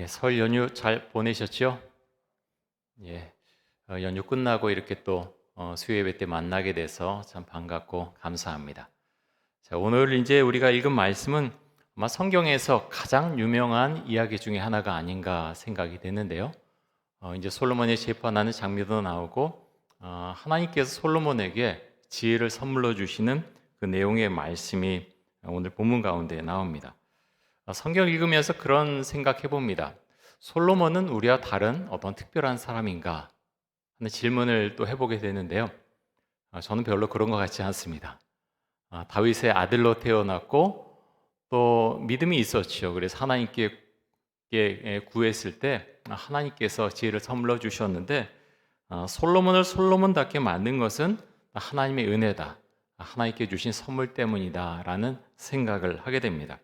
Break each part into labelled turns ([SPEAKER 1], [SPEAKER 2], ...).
[SPEAKER 1] 설 연휴 잘 보내셨죠? 예, 연휴 끝나고 이렇게 또 수요 예배 때 만나게 돼서 참 반갑고 감사합니다. 자, 오늘 이제 우리가 읽은 말씀은 아마 성경에서 가장 유명한 이야기 중에 하나가 아닌가 생각이 되는데요. 이제 솔로몬의 재판하는 장면도 나오고 하나님께서 솔로몬에게 지혜를 선물로 주시는 그 내용의 말씀이 오늘 본문 가운데 나옵니다. 성경 읽으면서 그런 생각해 봅니다. 솔로몬은 우리와 다른 어떤 특별한 사람인가 하는 질문을 또 해보게 되는데요. 저는 별로 그런 것 같지 않습니다. 다윗의 아들로 태어났고 또 믿음이 있었죠. 그래서 하나님께 구했을 때 하나님께서 지혜를 선물로 주셨는데 솔로몬을 솔로몬답게 만든 것은 하나님의 은혜다. 하나님께 주신 선물 때문이다라는 생각을 하게 됩니다.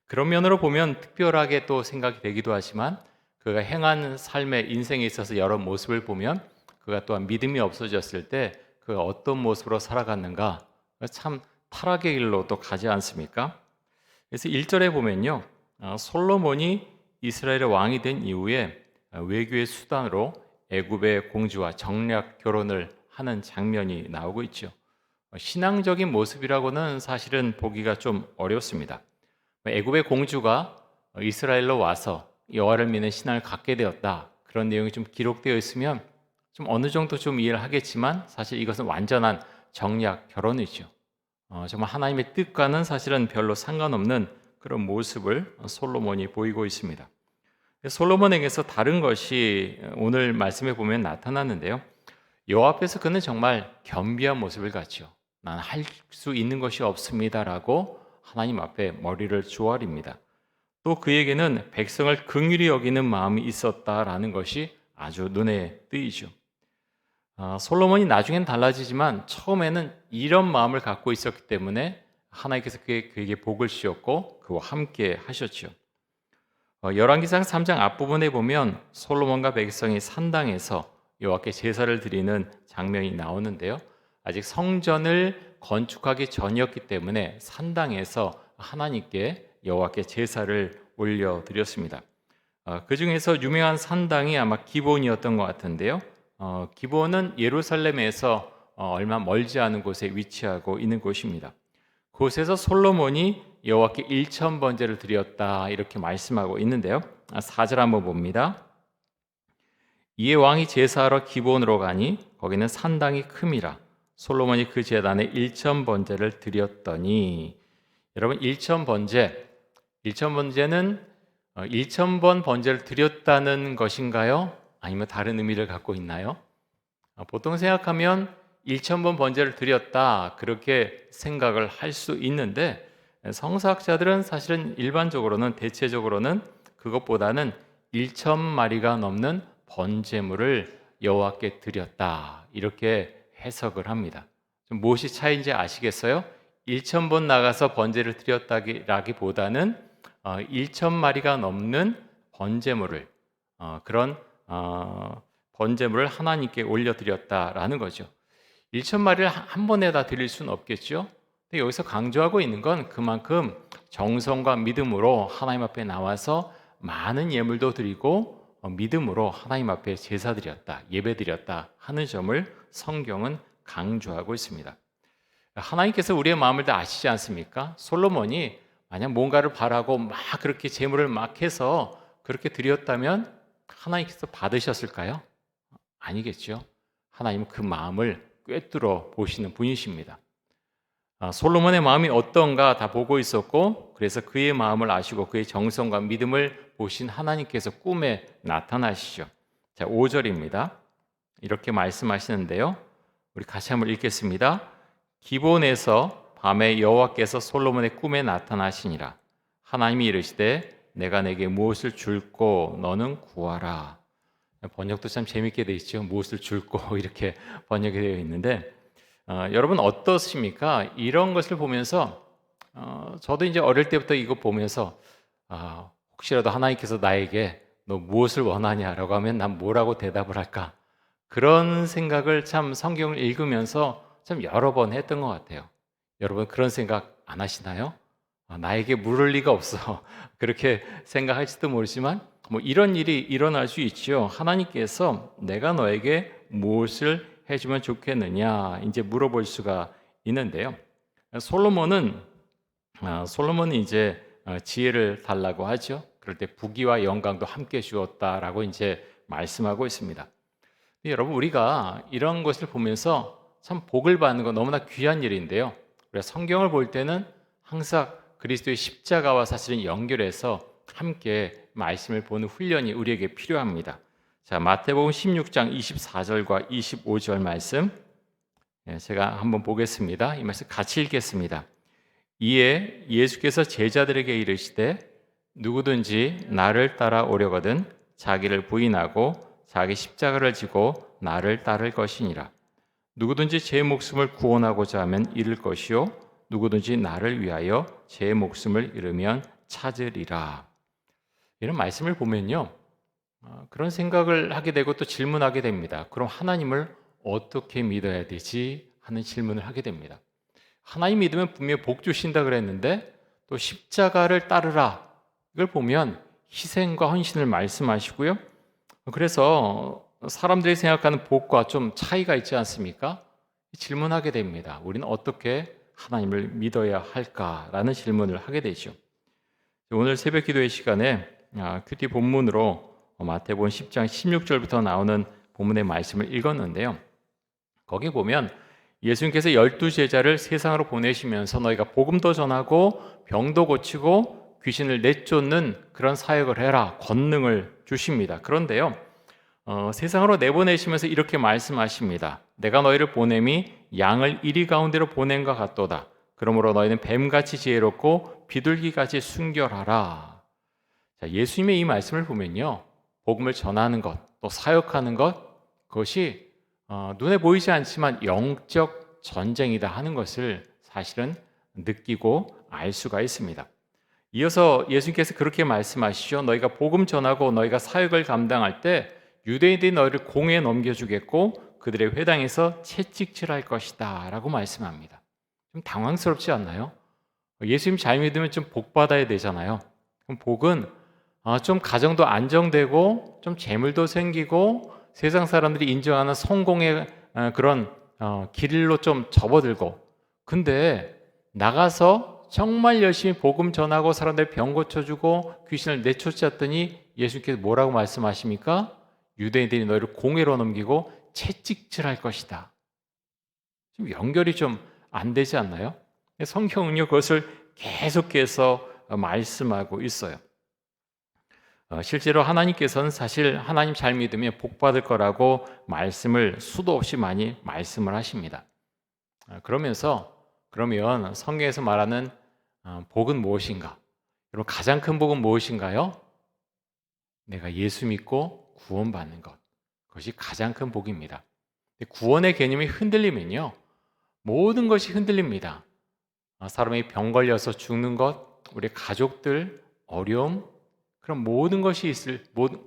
[SPEAKER 1] 그런 면으로 보면 특별하게 또 생각이 되기도 하지만 그가 행한 삶의 인생에 있어서 여러 모습을 보면 그가 또한 믿음이 없어졌을 때 그가 어떤 모습으로 살아갔는가 참 타락의 길로 또 가지 않습니까? 그래서 1절에 보면요. 솔로몬이 이스라엘의 왕이 된 이후에 외교의 수단으로 애굽의 공주와 정략 결혼을 하는 장면이 나오고 있죠. 신앙적인 모습이라고는 사실은 보기가 좀 어렵습니다. 애굽의 공주가 이스라엘로 와서 여호와를 믿는 신앙을 갖게 되었다. 그런 내용이 좀 기록되어 있으면 좀 어느 정도 좀 이해를 하겠지만 사실 이것은 완전한 정략 결혼이죠. 정말 하나님의 뜻과는 사실은 별로 상관없는 그런 모습을 솔로몬이 보이고 있습니다. 솔로몬에게서 다른 것이 오늘 말씀에 보면 나타났는데요. 여호와 앞에서 그는 정말 겸비한 모습을 갖죠. 나는 할 수 있는 것이 없습니다라고 하나님 앞에 머리를 조아립니다. 또 그에게는 백성을 긍휼히 여기는 마음이 있었다라는 것이 아주 눈에 띄죠. 솔로몬이 나중엔 달라지지만 처음에는 이런 마음을 갖고 있었기 때문에 하나님께서 그에게 복을 주셨고 그와 함께 하셨죠. 열왕기상 3장 앞부분에 보면 솔로몬과 백성이 산당에서 여호와께 제사를 드리는 장면이 나오는데요. 아직 성전을 건축하기 전이었기 때문에 산당에서 하나님께 여호와께 제사를 올려드렸습니다. 그 중에서 유명한 산당이 아마 기본이었던 것 같은데요. 기본은 예루살렘에서 얼마 멀지 않은 곳에 위치하고 있는 곳입니다. 그곳에서 솔로몬이 여호와께 1,000번제를 드렸다 이렇게 말씀하고 있는데요. 4절 한번 봅니다. 이에 왕이 제사하러 기본으로 가니 거기는 산당이 큼이라 솔로몬이 그 제단에 1,000번제를 드렸더니 여러분 1,000번제는 1,000번 번제를 드렸다는 것인가요? 아니면 다른 의미를 갖고 있나요? 보통 생각하면 1,000번 번제를 드렸다 그렇게 생각을 할 수 있는데 성서학자들은 사실은 일반적으로는 대체적으로는 그것보다는 1,000마리가 넘는 번제물을 여호와께 드렸다 이렇게 해석을 합니다. 무엇이 차이인지 아시겠어요? 1,000번 나가서 번제를 드렸다기보다는 1,000마리가 넘는 번제물을 그런 번제물을 하나님께 올려드렸다라는 거죠. 1,000마리를 한 번에 다 드릴 수는 없겠죠. 근데 여기서 강조하고 있는 건 그만큼 정성과 믿음으로 하나님 앞에 나와서 많은 예물도 드리고 믿음으로 하나님 앞에 제사 드렸다, 예배 드렸다 하는 점을 성경은 강조하고 있습니다. 하나님께서 우리의 마음을 다 아시지 않습니까? 솔로몬이 만약 뭔가를 바라고 막 그렇게 제물을 막 해서 그렇게 드렸다면 하나님께서 받으셨을까요? 아니겠죠. 하나님은 그 마음을 꿰뚫어 보시는 분이십니다. 솔로몬의 마음이 어떤가 다 보고 있었고 그래서 그의 마음을 아시고 그의 정성과 믿음을 보신 하나님께서 꿈에 나타나시죠. 자, 5절입니다. 이렇게 말씀하시는데요. 우리 같이 한번 읽겠습니다. 기본에서 밤에 여호와께서 솔로몬의 꿈에 나타나시니라. 하나님이 이르시되 내가 내게 무엇을 줄고 너는 구하라. 번역도 참 재밌게 되어 있죠. 무엇을 줄고 이렇게 번역이 되어 있는데 여러분 어떻습니까? 이런 것을 보면서 저도 이제 어릴 때부터 이거 보면서 혹시라도 하나님께서 나에게 너 무엇을 원하냐라고 하면 난 뭐라고 대답을 할까? 그런 생각을 참 성경을 읽으면서 참 여러 번 했던 것 같아요. 여러분 그런 생각 안 하시나요? 나에게 물을 리가 없어. 그렇게 생각할지도 모르지만 뭐 이런 일이 일어날 수 있죠. 하나님께서 내가 너에게 무엇을 해주면 좋겠느냐 이제 물어볼 수가 있는데요. 솔로몬은 이제 지혜를 달라고 하죠. 그럴 때 부귀와 영광도 함께 주었다라고 이제 말씀하고 있습니다. 여러분 우리가 이런 것을 보면서 참 복을 받는 건 너무나 귀한 일인데요. 우리가 성경을 볼 때는 항상 그리스도의 십자가와 사실은 연결해서 함께 말씀을 보는 훈련이 우리에게 필요합니다. 자, 마태복음 16장 24절과 25절 말씀 제가 한번 보겠습니다. 이 말씀 같이 읽겠습니다. 이에 예수께서 제자들에게 이르시되 누구든지 나를 따라오려거든 자기를 부인하고 자기 십자가를 지고 나를 따를 것이니라. 누구든지 제 목숨을 구원하고자 하면 잃을 것이요 누구든지 나를 위하여 제 목숨을 잃으면 찾으리라. 이런 말씀을 보면요, 그런 생각을 하게 되고 또 질문하게 됩니다. 그럼 하나님을 어떻게 믿어야 되지? 하는 질문을 하게 됩니다. 하나님 믿으면 분명히 복 주신다 그랬는데 또 십자가를 따르라 이걸 보면 희생과 헌신을 말씀하시고요. 그래서 사람들이 생각하는 복과 좀 차이가 있지 않습니까? 질문하게 됩니다. 우리는 어떻게 하나님을 믿어야 할까라는 질문을 하게 되죠. 오늘 새벽 기도의 시간에 큐티 본문으로 마태복음 10장 16절부터 나오는 본문의 말씀을 읽었는데요. 거기 보면 예수님께서 12제자를 세상으로 보내시면서 너희가 복음도 전하고 병도 고치고 귀신을 내쫓는 그런 사역을 해라 권능을 주십니다. 그런데요, 세상으로 내보내시면서 이렇게 말씀하십니다. 내가 너희를 보냄이 양을 이리 가운데로 보낸 것 같도다. 그러므로 너희는 뱀같이 지혜롭고 비둘기같이 순결하라. 자, 예수님의 이 말씀을 보면요, 복음을 전하는 것, 또 사역하는 것, 그것이 눈에 보이지 않지만 영적 전쟁이다 하는 것을 사실은 느끼고 알 수가 있습니다. 이어서 예수님께서 그렇게 말씀하시죠. 너희가 복음 전하고 너희가 사역을 감당할 때 유대인들이 너희를 공에 넘겨주겠고 그들의 회당에서 채찍질할 것이다 라고 말씀합니다. 좀 당황스럽지 않나요? 예수님 잘 믿으면 좀 복 받아야 되잖아요. 그럼 복은 좀 가정도 안정되고 좀 재물도 생기고 세상 사람들이 인정하는 성공의 그런 길로 좀 접어들고, 근데 나가서 정말 열심히 복음 전하고 사람들 병 고쳐주고 귀신을 내쫓았더니 예수님께서 뭐라고 말씀하십니까? 유대인들이 너희를 공회로 넘기고 채찍질할 것이다. 좀 연결이 좀 안 되지 않나요? 성경은요 그것을 계속해서 말씀하고 있어요. 실제로 하나님께서는 사실 하나님 잘 믿으면 복 받을 거라고 말씀을 수도 없이 많이 말씀을 하십니다. 그러면 성경에서 말하는 복은 무엇인가? 여러분 가장 큰 복은 무엇인가요? 내가 예수 믿고 구원받는 것. 그것이 가장 큰 복입니다. 구원의 개념이 흔들리면요, 모든 것이 흔들립니다. 사람이 병 걸려서 죽는 것, 우리 가족들 어려움, 그럼 모든 것이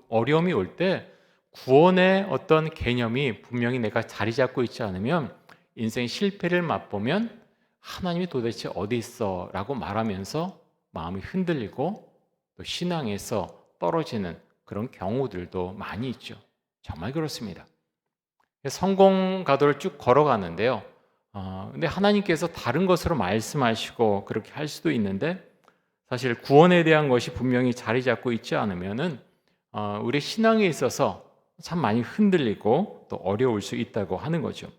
[SPEAKER 1] 어려움이 올 때 구원의 어떤 개념이 분명히 내가 자리 잡고 있지 않으면 인생 실패를 맛보면 하나님이 도대체 어디 있어? 라고 말하면서 마음이 흔들리고 또 신앙에서 떨어지는 그런 경우들도 많이 있죠. 정말 그렇습니다. 성공 가도를 쭉 걸어가는데요. 근데 하나님께서 다른 것으로 말씀하시고 그렇게 할 수도 있는데 사실 구원에 대한 것이 분명히 자리 잡고 있지 않으면은 우리 신앙에 있어서 참 많이 흔들리고 또 어려울 수 있다고 하는 거죠.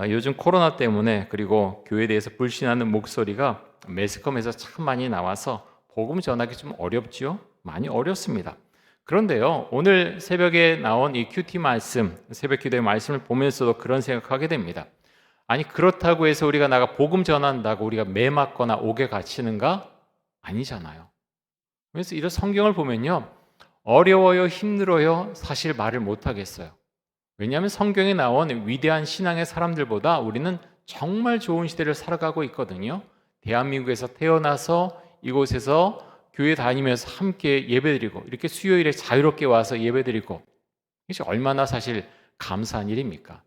[SPEAKER 1] 요즘 코로나 때문에 그리고 교회에 대해서 불신하는 목소리가 매스컴에서 참 많이 나와서 복음 전하기 좀 어렵지요? 많이 어렵습니다. 그런데요, 오늘 새벽에 나온 이 큐티 말씀, 새벽 기도의 말씀을 보면서도 그런 생각하게 됩니다. 아니 그렇다고 해서 우리가 나가 복음 전한다고 우리가 매 맞거나 옥에 갇히는가? 아니잖아요. 그래서 이런 성경을 보면요, 어려워요, 힘들어요, 사실 말을 못 하겠어요. 왜냐하면 성경에 나온 위대한 신앙의 사람들보다 우리는 정말 좋은 시대를 살아가고 있거든요. 대한민국에서 태어나서 이곳에서 교회 다니면서 함께 예배드리고 이렇게 수요일에 자유롭게 와서 예배드리고, 이게 얼마나 사실 감사한 일입니까?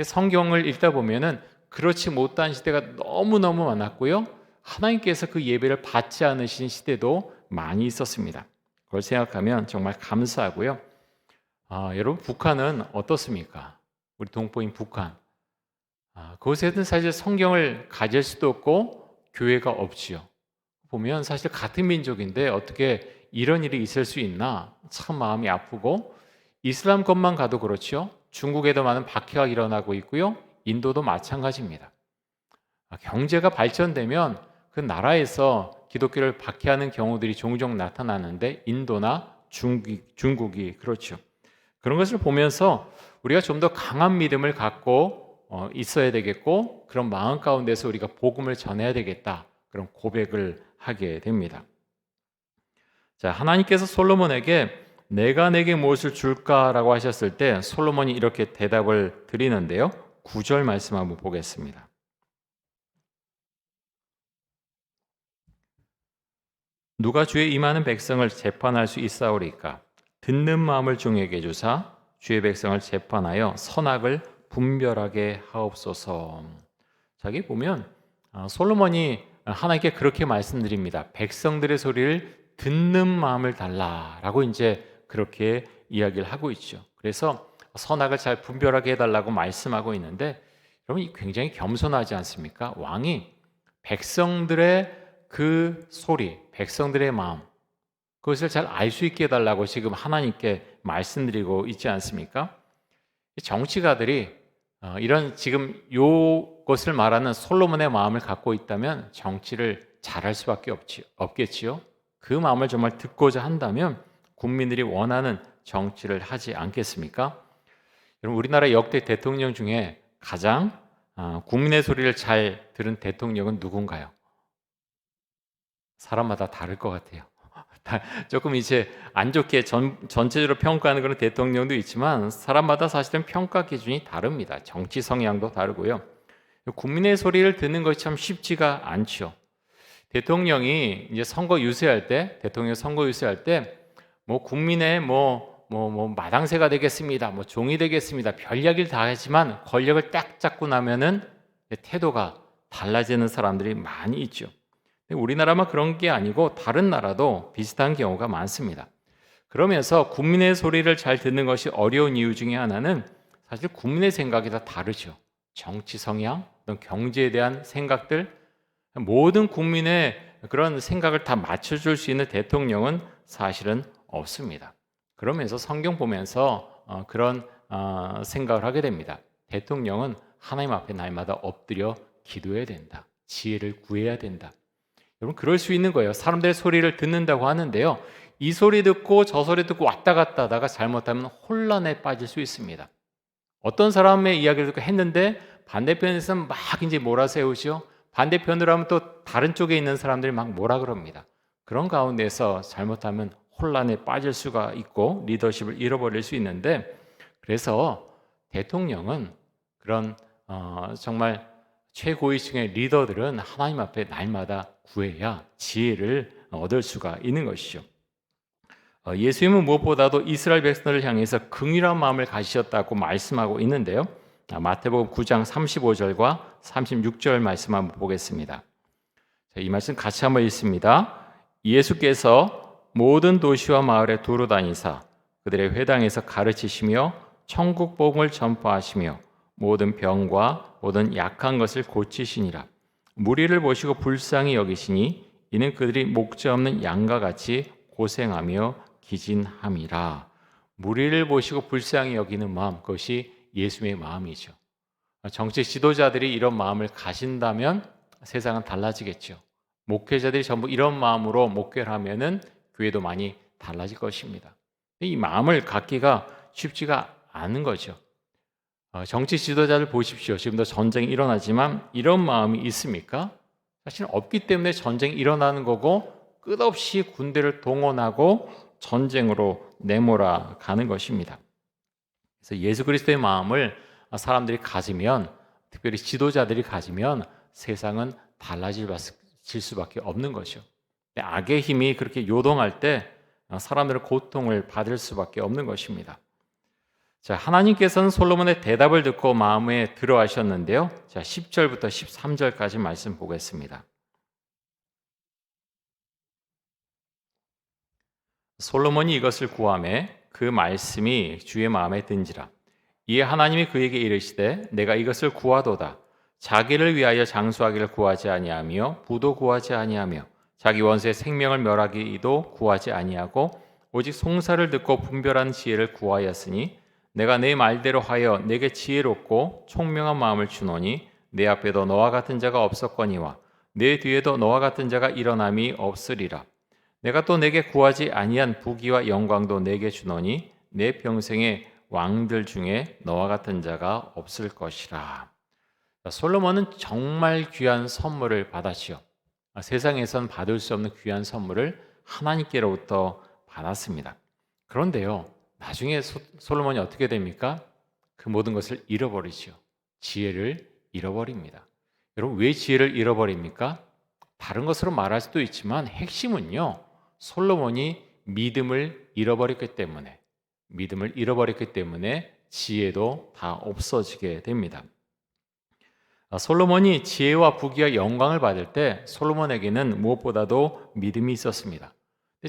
[SPEAKER 1] 성경을 읽다 보면은 그렇지 못한 시대가 너무너무 많았고요. 하나님께서 그 예배를 받지 않으신 시대도 많이 있었습니다. 그걸 생각하면 정말 감사하고요. 여러분 북한은 어떻습니까? 우리 동포인 북한. 그곳에는 사실 성경을 가질 수도 없고 교회가 없지요. 보면 사실 같은 민족인데 어떻게 이런 일이 있을 수 있나 참 마음이 아프고, 이슬람 것만 가도 그렇죠. 중국에도 많은 박해가 일어나고 있고요. 인도도 마찬가지입니다. 경제가 발전되면 그 나라에서 기독교를 박해하는 경우들이 종종 나타나는데 인도나 중국이 그렇죠. 그런 것을 보면서 우리가 좀 더 강한 믿음을 갖고 있어야 되겠고, 그런 마음 가운데서 우리가 복음을 전해야 되겠다, 그런 고백을 하게 됩니다. 자, 하나님께서 솔로몬에게 내가 내게 무엇을 줄까라고 하셨을 때 솔로몬이 이렇게 대답을 드리는데요. 9절 말씀 한번 보겠습니다. 누가 주의 임하는 백성을 재판할 수 있사오리까? 듣는 마음을 종에게 주사 주의 백성을 재판하여 선악을 분별하게 하옵소서. 자기 보면 솔로몬이 하나님께 그렇게 말씀드립니다. 백성들의 소리를 듣는 마음을 달라라고 이제 그렇게 이야기를 하고 있죠. 그래서 선악을 잘 분별하게 해달라고 말씀하고 있는데, 여러분 굉장히 겸손하지 않습니까? 왕이 백성들의 그 소리, 백성들의 마음, 그것을 잘 알 수 있게 해달라고 지금 하나님께 말씀드리고 있지 않습니까? 정치가들이 이런 지금 요것을 말하는 솔로몬의 마음을 갖고 있다면 정치를 잘할 수밖에 없겠지요. 그 마음을 정말 듣고자 한다면 국민들이 원하는 정치를 하지 않겠습니까? 여러분 우리나라 역대 대통령 중에 가장 국민의 소리를 잘 들은 대통령은 누군가요? 사람마다 다를 것 같아요. 조금 이제 안 좋게 전체적으로 평가하는 그런 대통령도 있지만 사람마다 사실은 평가 기준이 다릅니다. 정치 성향도 다르고요. 국민의 소리를 듣는 것이 참 쉽지가 않죠. 대통령이 이제 대통령 선거 유세할 때 뭐 국민의 마당새가 되겠습니다, 뭐 종이 되겠습니다, 별 이야기를 다 하지만 권력을 딱 잡고 나면은 태도가 달라지는 사람들이 많이 있죠. 우리나라만 그런 게 아니고 다른 나라도 비슷한 경우가 많습니다. 그러면서 국민의 소리를 잘 듣는 것이 어려운 이유 중에 하나는 사실 국민의 생각이 다 다르죠. 정치 성향, 어떤 경제에 대한 생각들, 모든 국민의 그런 생각을 다 맞춰줄 수 있는 대통령은 사실은 없습니다. 그러면서 성경 보면서 그런 생각을 하게 됩니다. 대통령은 하나님 앞에 날마다 엎드려 기도해야 된다. 지혜를 구해야 된다. 여러분 그럴 수 있는 거예요. 사람들의 소리를 듣는다고 하는데요. 이 소리 듣고 저 소리 듣고 왔다 갔다 하다가 잘못하면 혼란에 빠질 수 있습니다. 어떤 사람의 이야기를 듣고 했는데 반대편에서는 막 이제 몰아세우죠. 반대편으로 하면 또 다른 쪽에 있는 사람들이 막 뭐라 그럽니다. 그런 가운데서 잘못하면 혼란에 빠질 수가 있고 리더십을 잃어버릴 수 있는데, 그래서 대통령은 그런 정말 최고위층의 리더들은 하나님 앞에 날마다 구해야 지혜를 얻을 수가 있는 것이죠. 예수님은 무엇보다도 이스라엘 백성을 향해서 긍휼한 마음을 가지셨다고 말씀하고 있는데요. 마태복음 9장 35절과 36절 말씀 한번 보겠습니다. 이 말씀 같이 한번 읽습니다. 예수께서 모든 도시와 마을에 두루 다니사 그들의 회당에서 가르치시며 천국 복음을 전파하시며 모든 병과 모든 약한 것을 고치시니라. 무리를 보시고 불쌍히 여기시니 이는 그들이 목자 없는 양과 같이 고생하며 기진함이라. 무리를 보시고 불쌍히 여기는 마음, 그것이 예수의 마음이죠. 정치 지도자들이 이런 마음을 가진다면 세상은 달라지겠죠. 목회자들이 전부 이런 마음으로 목회를 하면은 교회도 많이 달라질 것입니다. 이 마음을 갖기가 쉽지가 않은 거죠. 정치 지도자들 보십시오. 지금도 전쟁이 일어나지만 이런 마음이 있습니까? 사실 없기 때문에 전쟁이 일어나는 거고 끝없이 군대를 동원하고 전쟁으로 내몰아 가는 것입니다. 그래서 예수 그리스도의 마음을 사람들이 가지면, 특별히 지도자들이 가지면 세상은 달라질 수밖에 없는 것이죠. 악의 힘이 그렇게 요동할 때 사람들은 고통을 받을 수밖에 없는 것입니다. 자, 하나님께서는 솔로몬의 대답을 듣고 마음에 들어하셨는데요. 자, 10절부터 13절까지 말씀 보겠습니다. 솔로몬이 이것을 구하매 그 말씀이 주의 마음에 든지라. 이에 하나님이 그에게 이르시되 내가 이것을 구하도다. 자기를 위하여 장수하기를 구하지 아니하며 부도 구하지 아니하며 자기 원수의 생명을 멸하기도 구하지 아니하고 오직 송사를 듣고 분별하는 지혜를 구하였으니 내가 내 말대로 하여 내게 지혜롭고 총명한 마음을 주노니 내 앞에도 너와 같은 자가 없었거니와 내 뒤에도 너와 같은 자가 일어남이 없으리라. 내가 또 내게 구하지 아니한 부귀와 영광도 내게 주노니 내 평생에 왕들 중에 너와 같은 자가 없을 것이라. 솔로몬은 정말 귀한 선물을 받았지요. 세상에선 받을 수 없는 귀한 선물을 하나님께로부터 받았습니다. 그런데요, 나중에 솔로몬이 어떻게 됩니까? 그 모든 것을 잃어버리죠. 지혜를 잃어버립니다. 여러분, 왜 지혜를 잃어버립니까? 다른 것으로 말할 수도 있지만 핵심은요, 솔로몬이 믿음을 잃어버렸기 때문에 지혜도 다 없어지게 됩니다. 솔로몬이 지혜와 부귀와 영광을 받을 때 솔로몬에게는 무엇보다도 믿음이 있었습니다.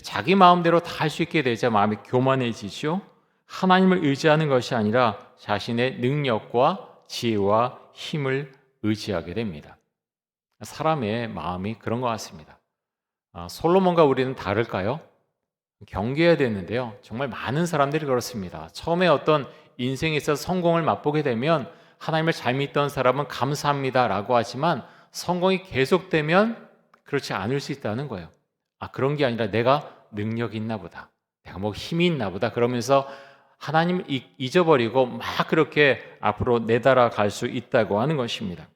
[SPEAKER 1] 자기 마음대로 다 할 수 있게 되자 마음이 교만해지죠. 하나님을 의지하는 것이 아니라 자신의 능력과 지혜와 힘을 의지하게 됩니다. 사람의 마음이 그런 것 같습니다. 솔로몬과 우리는 다를까요? 경계해야 되는데요. 정말 많은 사람들이 그렇습니다. 처음에 어떤 인생에 있어서 성공을 맛보게 되면 하나님을 잘 믿던 사람은 감사합니다라고 하지만 성공이 계속되면 그렇지 않을 수 있다는 거예요. 그런 게 아니라 내가 능력이 있나 보다. 내가 뭐 힘이 있나 보다. 그러면서 하나님을 잊어버리고 막 그렇게 앞으로 내달아갈 수 있다고 하는 것입니다.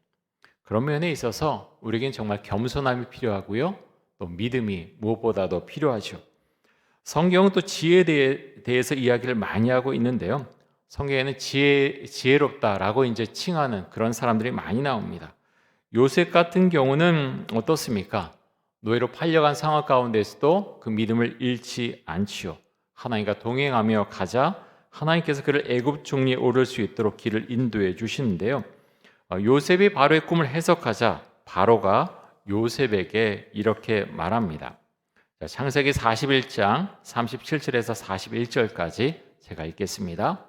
[SPEAKER 1] 그런 면에 있어서 우리에겐 정말 겸손함이 필요하고요. 또 믿음이 무엇보다도 필요하죠. 성경은 또 지혜에 대해서 이야기를 많이 하고 있는데요. 성경에는 지혜롭다라고 이제 칭하는 그런 사람들이 많이 나옵니다. 요셉 같은 경우는 어떻습니까? 노예로 팔려간 상황 가운데서도 그 믿음을 잃지 않지요. 하나님과 동행하며 가자 하나님께서 그를 애굽 총리에 오를 수 있도록 길을 인도해 주시는데요. 요셉이 바로의 꿈을 해석하자 바로가 요셉에게 이렇게 말합니다. 창세기 41장 37절에서 41절까지 제가 읽겠습니다.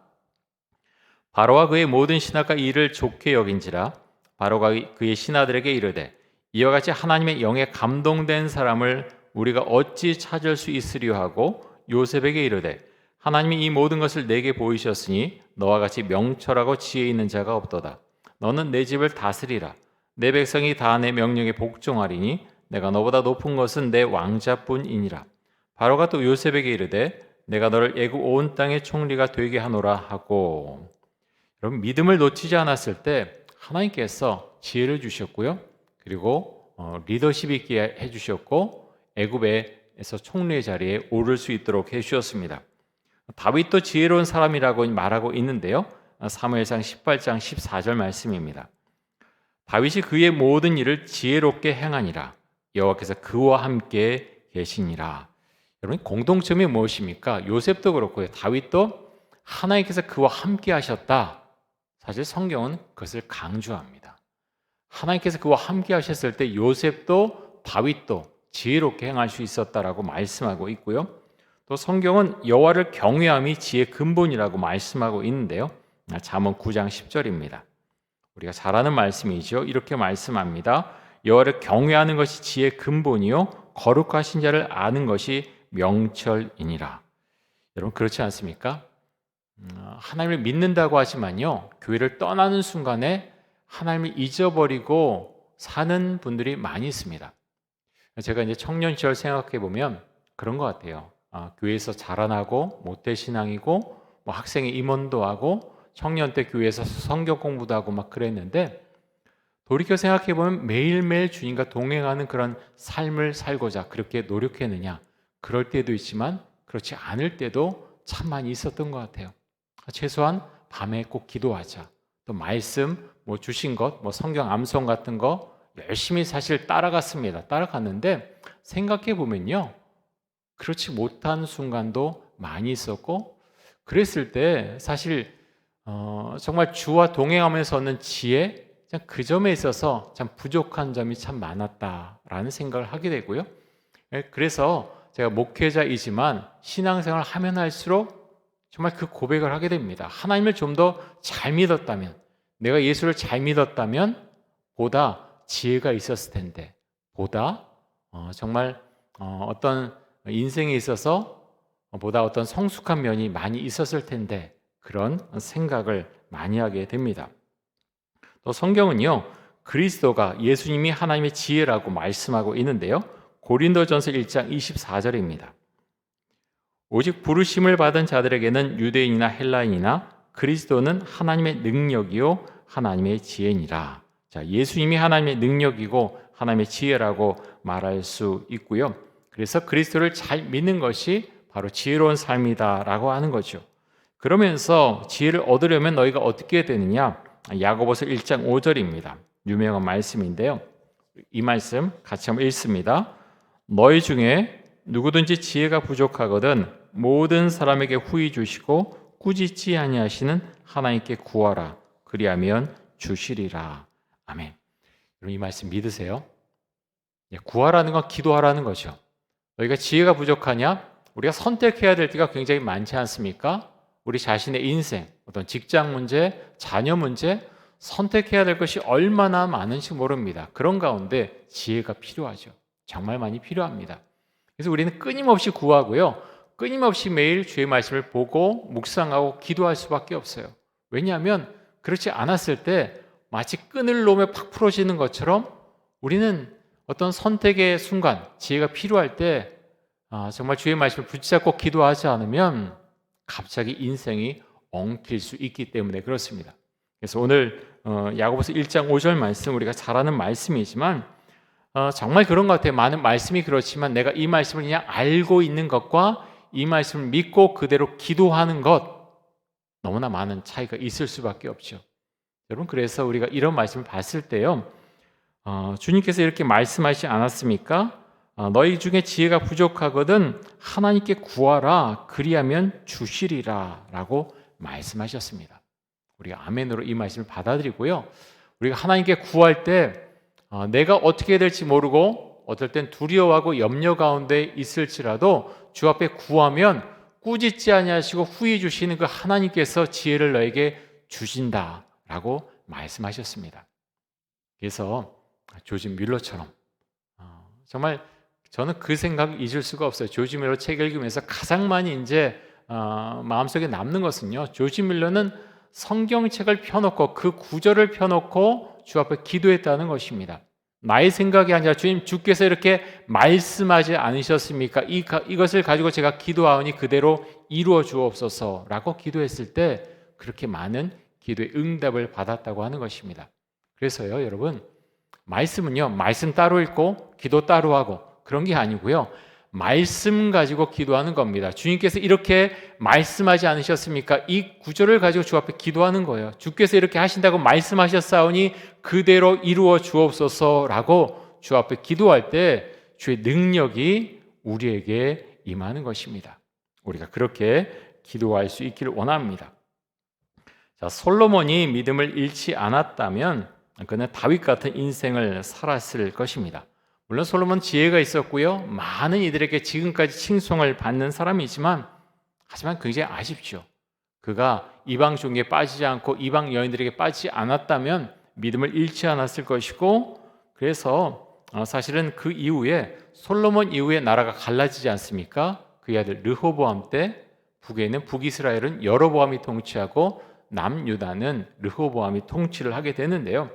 [SPEAKER 1] 바로와 그의 모든 신하가 이를 좋게 여긴지라 바로가 그의 신하들에게 이르되 이와 같이 하나님의 영에 감동된 사람을 우리가 어찌 찾을 수 있으려 하고 요셉에게 이르되 하나님이 이 모든 것을 내게 보이셨으니 너와 같이 명철하고 지혜 있는 자가 없도다. 너는 내 집을 다스리라. 내 백성이 다 내 명령에 복종하리니 내가 너보다 높은 것은 내 왕자뿐이니라. 바로가 또 요셉에게 이르되 내가 너를 애굽 온 땅의 총리가 되게 하노라 하고. 여러분, 믿음을 놓치지 않았을 때 하나님께서 지혜를 주셨고요. 그리고 리더십 있게 해주셨고 애굽에서 총리의 자리에 오를 수 있도록 해주셨습니다. 다윗도 지혜로운 사람이라고 말하고 있는데요. 사무엘상 18장 14절 말씀입니다. 다윗이 그의 모든 일을 지혜롭게 행하니라. 여호와께서 그와 함께 계시니라. 여러분, 공동점이 무엇입니까? 요셉도 그렇고요. 다윗도 하나님께서 그와 함께 하셨다. 사실 성경은 그것을 강조합니다. 하나님께서 그와 함께 하셨을 때 요셉도 다윗도 지혜롭게 행할 수 있었다라고 말씀하고 있고요. 또 성경은 여호와를 경외함이 지혜의 근본이라고 말씀하고 있는데요. 잠언 9장 10절입니다. 우리가 잘 아는 말씀이죠. 이렇게 말씀합니다. 여호와를 경외하는 것이 지혜의 근본이요 거룩하신 자를 아는 것이 명철이니라. 여러분, 그렇지 않습니까? 하나님을 믿는다고 하지만요, 교회를 떠나는 순간에 하나님을 잊어버리고 사는 분들이 많이 있습니다. 제가 이제 청년 시절 생각해 보면 그런 것 같아요. 교회에서 자라나고 모태신앙이고 뭐 학생회 임원도 하고 청년 때 교회에서 성경 공부도 하고 막 그랬는데 돌이켜 생각해 보면 매일매일 주님과 동행하는 그런 삶을 살고자 그렇게 노력했느냐? 그럴 때도 있지만 그렇지 않을 때도 참 많이 있었던 것 같아요. 최소한 밤에 꼭 기도하자. 또 말씀 뭐 주신 것, 뭐 성경 암송 같은 거 열심히 사실 따라갔습니다. 따라갔는데 생각해 보면요, 그렇지 못한 순간도 많이 있었고, 그랬을 때 사실 정말 주와 동행하면서는 지혜, 그 점에 있어서 참 부족한 점이 참 많았다라는 생각을 하게 되고요. 그래서 제가 목회자이지만 신앙생활을 하면 할수록 정말 그 고백을 하게 됩니다. 하나님을 좀 더 잘 믿었다면, 내가 예수를 잘 믿었다면 보다 지혜가 있었을 텐데, 보다 정말 어떤 인생에 있어서 보다 어떤 성숙한 면이 많이 있었을 텐데, 그런 생각을 많이 하게 됩니다. 또 성경은요, 그리스도가 예수님이 하나님의 지혜라고 말씀하고 있는데요, 고린도전서 1장 24절입니다. 오직 부르심을 받은 자들에게는 유대인이나 헬라인이나 그리스도는 하나님의 능력이요 하나님의 지혜니라. 자, 예수님이 하나님의 능력이고 하나님의 지혜라고 말할 수 있고요. 그래서 그리스도를 잘 믿는 것이 바로 지혜로운 삶이다라고 하는 거죠. 그러면서 지혜를 얻으려면 너희가 어떻게 해야 되느냐? 야고보서 1장 5절입니다. 유명한 말씀인데요. 이 말씀 같이 한번 읽습니다. 너희 중에 누구든지 지혜가 부족하거든 모든 사람에게 후히 주시고 꾸짖지 아니하시는 하나님께 구하라. 그리하면 주시리라. 아멘. 여러분 이 말씀 믿으세요? 구하라는 건 기도하라는 거죠. 너희가 지혜가 부족하냐? 우리가 선택해야 될 때가 굉장히 많지 않습니까? 우리 자신의 인생, 어떤 직장 문제, 자녀 문제, 선택해야 될 것이 얼마나 많은지 모릅니다. 그런 가운데 지혜가 필요하죠. 정말 많이 필요합니다. 그래서 우리는 끊임없이 구하고요, 끊임없이 매일 주의 말씀을 보고 묵상하고 기도할 수밖에 없어요. 왜냐하면 그렇지 않았을 때 마치 끈을 놓으면 팍 풀어지는 것처럼 우리는 어떤 선택의 순간, 지혜가 필요할 때 정말 주의 말씀을 붙잡고 기도하지 않으면 갑자기 인생이 엉킬 수 있기 때문에 그렇습니다. 그래서 오늘 야고보서 1장 5절 말씀, 우리가 잘 아는 말씀이지만 정말 그런 것 같아요. 많은 말씀이 그렇지만 내가 이 말씀을 그냥 알고 있는 것과 이 말씀을 믿고 그대로 기도하는 것, 너무나 많은 차이가 있을 수밖에 없죠. 여러분, 그래서 우리가 이런 말씀을 봤을 때요, 주님께서 이렇게 말씀하시지 않았습니까? 너희 중에 지혜가 부족하거든 하나님께 구하라. 그리하면 주시리라 라고 말씀하셨습니다. 우리가 아멘으로 이 말씀을 받아들이고요, 우리가 하나님께 구할 때 내가 어떻게 해야 될지 모르고 어떨 땐 두려워하고 염려 가운데 있을지라도 주 앞에 구하면 꾸짖지 아니하시고 후히 주시는 그 하나님께서 지혜를 너에게 주신다라고 말씀하셨습니다. 그래서 조지 뮬러처럼 정말 저는 그 생각 잊을 수가 없어요. 조지 뮬러 책 읽으면서 가장 많이 이제 마음속에 남는 것은요, 조지 뮬러는 성경책을 펴놓고 그 구절을 펴놓고 주 앞에 기도했다는 것입니다. 나의 생각이 아니라 주님, 주께서 이렇게 말씀하지 않으셨습니까? 이것을 가지고 제가 기도하오니 그대로 이루어 주옵소서라고 기도했을 때 그렇게 많은 기도의 응답을 받았다고 하는 것입니다. 그래서요, 여러분, 말씀은요, 말씀 따로 읽고 기도 따로 하고 그런 게 아니고요, 말씀 가지고 기도하는 겁니다. 주님께서 이렇게 말씀하지 않으셨습니까? 이 구절을 가지고 주 앞에 기도하는 거예요. 주께서 이렇게 하신다고 말씀하셨사오니 그대로 이루어 주옵소서라고 주 앞에 기도할 때 주의 능력이 우리에게 임하는 것입니다. 우리가 그렇게 기도할 수 있기를 원합니다. 자, 솔로몬이 믿음을 잃지 않았다면 그는 다윗 같은 인생을 살았을 것입니다. 물론 솔로몬 지혜가 있었고요, 많은 이들에게 지금까지 칭송을 받는 사람이지만, 하지만 굉장히 아쉽죠. 그가 이방 종에 빠지지 않고 이방 여인들에게 빠지지 않았다면 믿음을 잃지 않았을 것이고, 그래서 사실은 그 이후에 솔로몬 이후에 나라가 갈라지지 않습니까? 그의 아들 르호보암 때 북에 있는 북이스라엘은 여로보암이 통치하고 남유다는 르호보암이 통치를 하게 되는데요,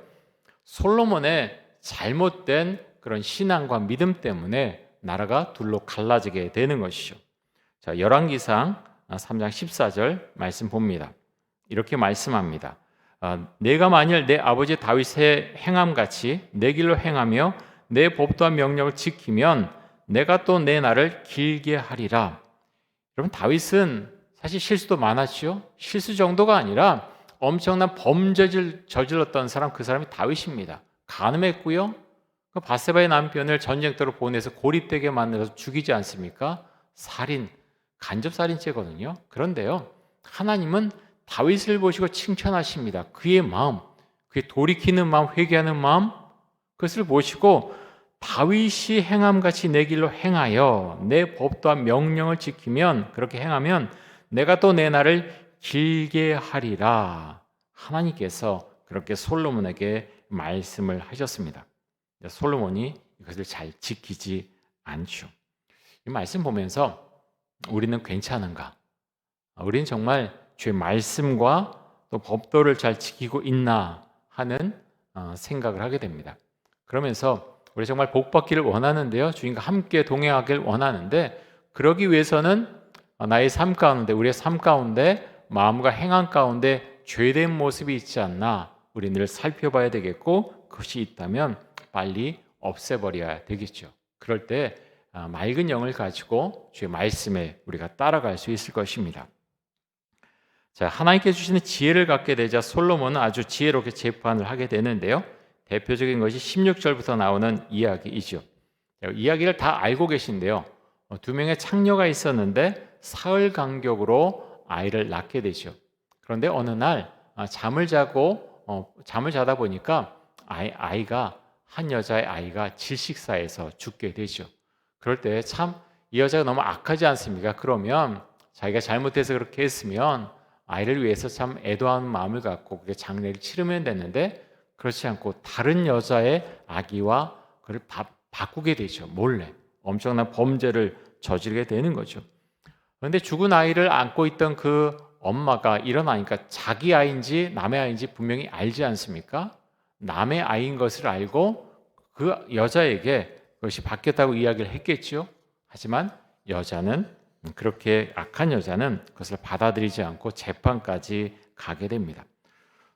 [SPEAKER 1] 솔로몬의 잘못된 그런 신앙과 믿음 때문에 나라가 둘로 갈라지게 되는 것이죠. 자, 열왕기상 3장 14절 말씀 봅니다. 이렇게 말씀합니다. 내가 만일 내 아버지 다윗의 행함같이 내 길로 행하며 내 법도와 명령을 지키면 내가 또 내 날을 길게 하리라. 여러분, 다윗은 사실 실수도 많았죠. 실수 정도가 아니라 엄청난 범죄를 저질렀던 사람, 그 사람이 다윗입니다. 간음했고요, 그 바세바의 남편을 전쟁터로 보내서 고립되게 만들어서 죽이지 않습니까? 살인, 간접살인죄거든요. 그런데요, 하나님은 다윗을 보시고 칭찬하십니다. 그의 마음, 그의 돌이키는 마음, 회개하는 마음, 그것을 보시고 다윗이 행함같이 내 길로 행하여 내 법도와 명령을 지키면, 그렇게 행하면 내가 또 내 날을 길게 하리라. 하나님께서 그렇게 솔로몬에게 말씀을 하셨습니다. 솔로몬이 이것을 잘 지키지 않죠. 이 말씀 보면서 우리는 괜찮은가? 우리는 정말 주의 말씀과 또 법도를 잘 지키고 있나 하는 생각을 하게 됩니다. 그러면서 우리 정말 복받기를 원하는데요, 주님과 함께 동행하길 원하는데, 그러기 위해서는 나의 삶 가운데, 우리의 삶 가운데, 마음과 행한 가운데 죄된 모습이 있지 않나 우리 늘 살펴봐야 되겠고, 그것이 있다면 빨리 없애버려야 되겠죠. 그럴 때 맑은 영을 가지고 주의 말씀에 우리가 따라갈 수 있을 것입니다. 자, 하나님께 주시는 지혜를 갖게 되자 솔로몬은 아주 지혜롭게 재판을 하게 되는데요, 대표적인 것이 16절부터 나오는 이야기이죠. 이야기를 다 알고 계신데요, 두 명의 창녀가 있었는데 사흘 간격으로 아이를 낳게 되죠. 그런데 어느 날 잠을 자다 보니까 아이가, 한 여자의 아이가 질식사해서 죽게 되죠. 그럴 때 참 이 여자가 너무 악하지 않습니까? 그러면 자기가 잘못해서 그렇게 했으면 아이를 위해서 참 애도하는 마음을 갖고 그게 장례를 치르면 되는데, 그렇지 않고 다른 여자의 아기와 그를 바꾸게 되죠. 몰래 엄청난 범죄를 저지르게 되는 거죠. 그런데 죽은 아이를 안고 있던 그 엄마가 일어나니까 자기 아이인지 남의 아이인지 분명히 알지 않습니까? 남의 아이인 것을 알고 그 여자에게 그것이 바뀌었다고 이야기를 했겠죠. 하지만 여자는, 그렇게 악한 여자는 그것을 받아들이지 않고 재판까지 가게 됩니다.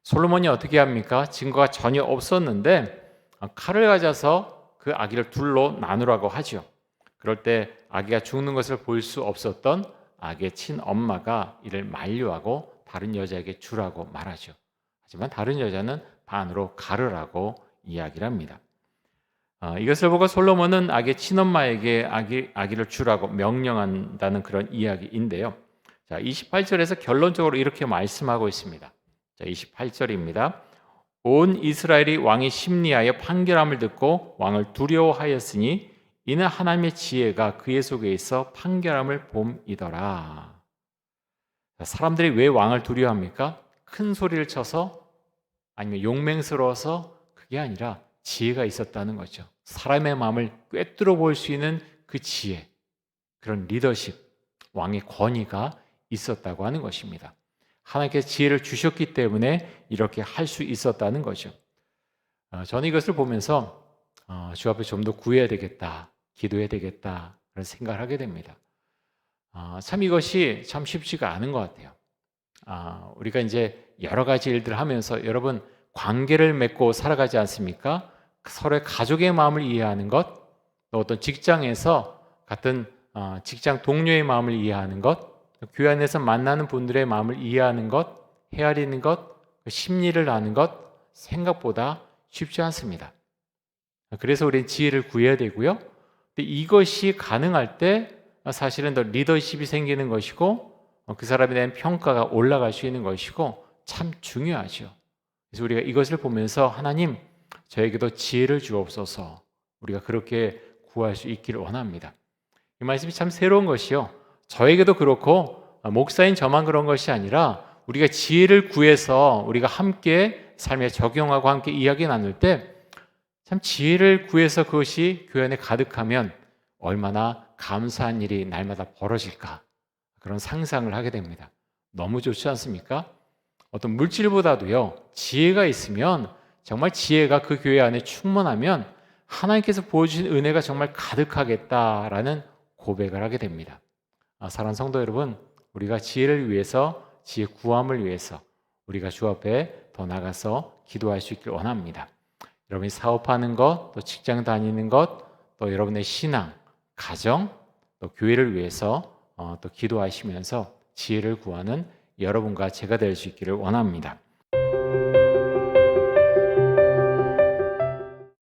[SPEAKER 1] 솔로몬이 어떻게 합니까? 증거가 전혀 없었는데 칼을 가져서 그 아기를 둘로 나누라고 하죠. 그럴 때 아기가 죽는 것을 볼 수 없었던 아기의 친엄마가 이를 만류하고 다른 여자에게 주라고 말하죠. 하지만 다른 여자는 반으로 가르라고 이야기를 합니다. 이것을 보고 솔로몬은 아기의 친엄마에게 아기를 주라고 명령한다는 그런 이야기인데요. 자, 28절에서 결론적으로 이렇게 말씀하고 있습니다. 자, 28절입니다. 온 이스라엘이 왕이 심리하여 판결함을 듣고 왕을 두려워하였으니 이는 하나님의 지혜가 그의 속에 있어 판결함을 봄이더라. 사람들이 왜 왕을 두려워합니까? 큰 소리를 쳐서, 아니면 용맹스러워서? 그게 아니라 지혜가 있었다는 거죠. 사람의 마음을 꿰뚫어 볼 수 있는 그 지혜, 그런 리더십, 왕의 권위가 있었다고 하는 것입니다. 하나님께서 지혜를 주셨기 때문에 이렇게 할 수 있었다는 거죠. 저는 이것을 보면서 주 앞에 좀 더 구해야 되겠다, 기도해야 되겠다, 그런 생각을 하게 됩니다. 참 이것이 참 쉽지가 않은 것 같아요. 우리가 이제 여러 가지 일들을 하면서 여러분 관계를 맺고 살아가지 않습니까? 서로의 가족의 마음을 이해하는 것, 또 어떤 직장에서 같은 직장 동료의 마음을 이해하는 것, 교회 안에서 만나는 분들의 마음을 이해하는 것, 헤아리는 것, 심리를 아는 것, 생각보다 쉽지 않습니다. 그래서 우리는 지혜를 구해야 되고요. 근데 이것이 가능할 때 사실은 더 리더십이 생기는 것이고, 그 사람에 대한 평가가 올라갈 수 있는 것이고 참 중요하죠. 그래서 우리가 이것을 보면서 하나님, 저에게도 지혜를 주옵소서, 우리가 그렇게 구할 수 있기를 원합니다. 이 말씀이 참 새로운 것이요, 저에게도 그렇고 목사인 저만 그런 것이 아니라 우리가 지혜를 구해서 우리가 함께 삶에 적용하고 함께 이야기 나눌 때 참 지혜를 구해서 그것이 교회 안에 가득하면 얼마나 감사한 일이 날마다 벌어질까, 그런 상상을 하게 됩니다. 너무 좋지 않습니까? 어떤 물질보다도요, 지혜가 있으면, 정말 지혜가 그 교회 안에 충만하면 하나님께서 보여주신 은혜가 정말 가득하겠다라는 고백을 하게 됩니다. 사랑하는 성도 여러분, 우리가 지혜를 위해서, 지혜 구함을 위해서 우리가 주 앞에 더 나가서 기도할 수 있길 원합니다. 여러분이 사업하는 것, 또 직장 다니는 것, 또 여러분의 신앙, 가정, 또 교회를 위해서 또 기도하시면서 지혜를 구하는 여러분과 제가 될 수 있기를 원합니다.